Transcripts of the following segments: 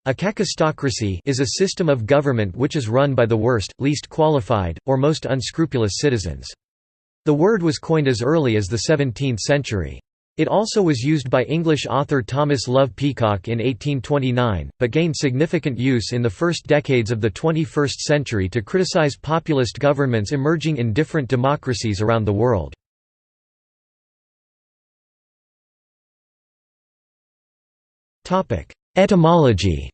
A kakistocracy is a system of government which is run by the worst, least qualified, or most unscrupulous citizens. The word was coined as early as the 17th century. It also was used by English author Thomas Love Peacock in 1829, but gained significant use in the first decades of the 21st century to criticize populist governments emerging in different democracies around the world. Etymology.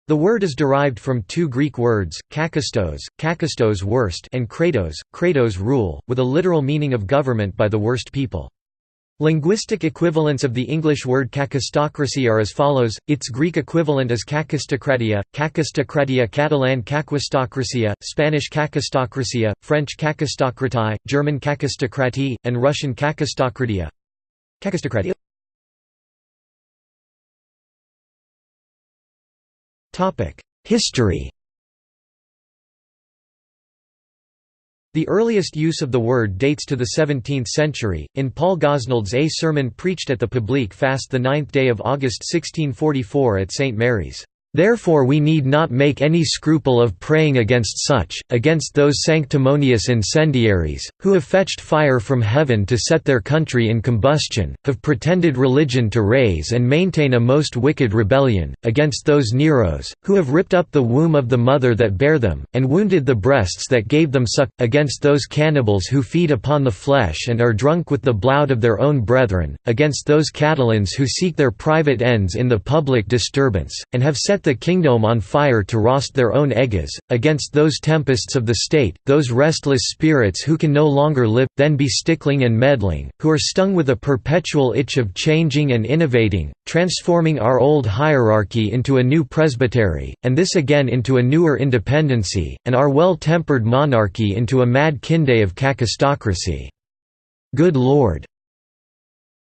The word is derived from two Greek words, kakistos, kakistos worst, and kratos, kratos rule, with a literal meaning of government by the worst people. Linguistic equivalents of the English word kakistocracy are as follows: its Greek equivalent is kakistokratia, Kakistocratia, Catalan Kakistocracia, Spanish Kakistocracia, French Kakistokratie, German Kakistokratie, and Russian Kakistokratia. History. The earliest use of the word dates to the 17th century, in Paul Gosnold's A sermon preached at the Publique Fast the 9th day of August 1644 at St. Mary's. "Therefore we need not make any scruple of praying against such, against those sanctimonious incendiaries, who have fetched fire from heaven to set their country in combustion, have pretended religion to raise and maintain a most wicked rebellion, against those Neros, who have ripped up the womb of the mother that bare them, and wounded the breasts that gave them suck, against those cannibals who feed upon the flesh and are drunk with the blood of their own brethren, against those Catalans who seek their private ends in the public disturbance, and have set the kingdom on fire to roast their own eggs, against those tempests of the state, those restless spirits who can no longer live, then be stickling and meddling, who are stung with a perpetual itch of changing and innovating, transforming our old hierarchy into a new presbytery, and this again into a newer independency, and our well-tempered monarchy into a mad kinde of kakistocracy. Good Lord!"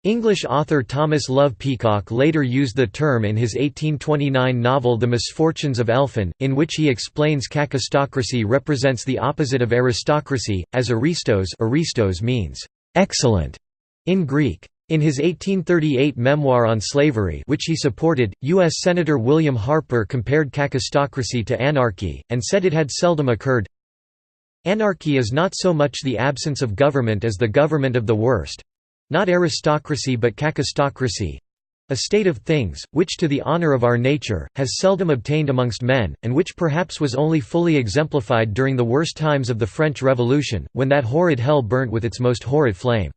English author Thomas Love Peacock later used the term in his 1829 novel The Misfortunes of Elphin, in which he explains kakistocracy represents the opposite of aristocracy, as aristos means excellent in Greek. In his 1838 memoir on slavery, which he supported, U.S. Senator William Harper compared kakistocracy to anarchy, and said it had seldom occurred. Anarchy is not so much the absence of government as the government of the worst. Not aristocracy but kakistocracy, a state of things, which to the honour of our nature, has seldom obtained amongst men, and which perhaps was only fully exemplified during the worst times of the French Revolution, when that horrid hell burnt with its most horrid flame.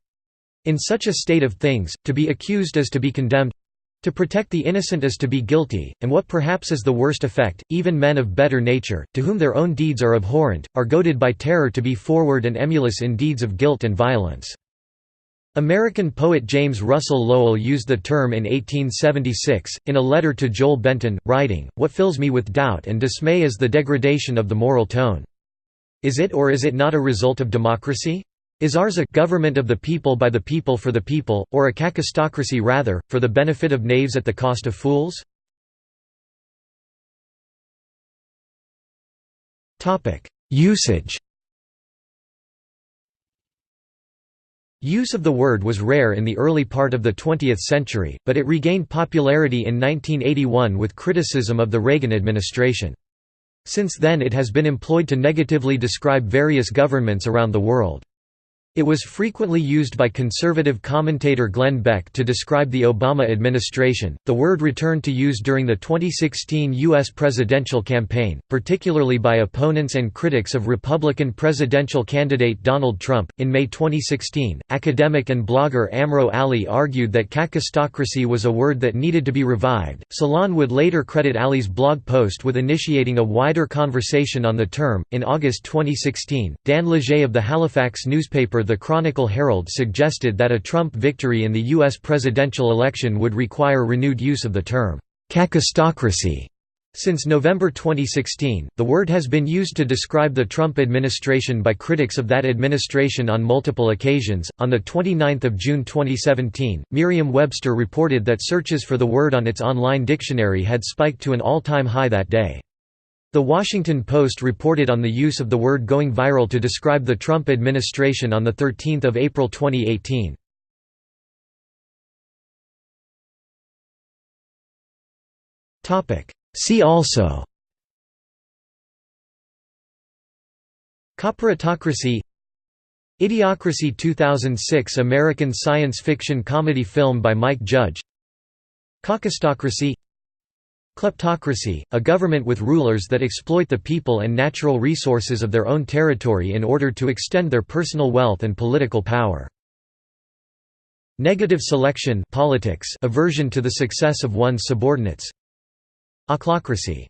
In such a state of things, to be accused is to be condemned, to protect the innocent is to be guilty, and what perhaps is the worst effect, even men of better nature, to whom their own deeds are abhorrent, are goaded by terror to be forward and emulous in deeds of guilt and violence. American poet James Russell Lowell used the term in 1876, in a letter to Joel Benton, writing, "What fills me with doubt and dismay is the degradation of the moral tone. Is it or is it not a result of democracy? Is ours a government of the people by the people for the people, or a kakistocracy rather, for the benefit of knaves at the cost of fools?" Usage. Use of the word was rare in the early part of the 20th century, but it regained popularity in 1981 with criticism of the Reagan administration. Since then it has been employed to negatively describe various governments around the world. It was frequently used by conservative commentator Glenn Beck to describe the Obama administration. The word returned to use during the 2016 U.S. presidential campaign, particularly by opponents and critics of Republican presidential candidate Donald Trump. In May 2016, academic and blogger Amro Ali argued that kakistocracy was a word that needed to be revived. Salon would later credit Ali's blog post with initiating a wider conversation on the term. In August 2016, Dan Leger of the Halifax newspaper The Chronicle Herald suggested that a Trump victory in the U.S. presidential election would require renewed use of the term kakistocracy. Since November 2016, the word has been used to describe the Trump administration by critics of that administration on multiple occasions. On the 29th of June 2017, Merriam-Webster reported that searches for the word on its online dictionary had spiked to an all-time high that day. The Washington Post reported on the use of the word going viral to describe the Trump administration on 13 April 2018. See also: Corporatocracy, Idiocracy. 2006 American science fiction comedy film by Mike Judge. Kakistocracy, kleptocracy, a government with rulers that exploit the people and natural resources of their own territory in order to extend their personal wealth and political power. Negative selection, politics, aversion to the success of one's subordinates. Ochlocracy.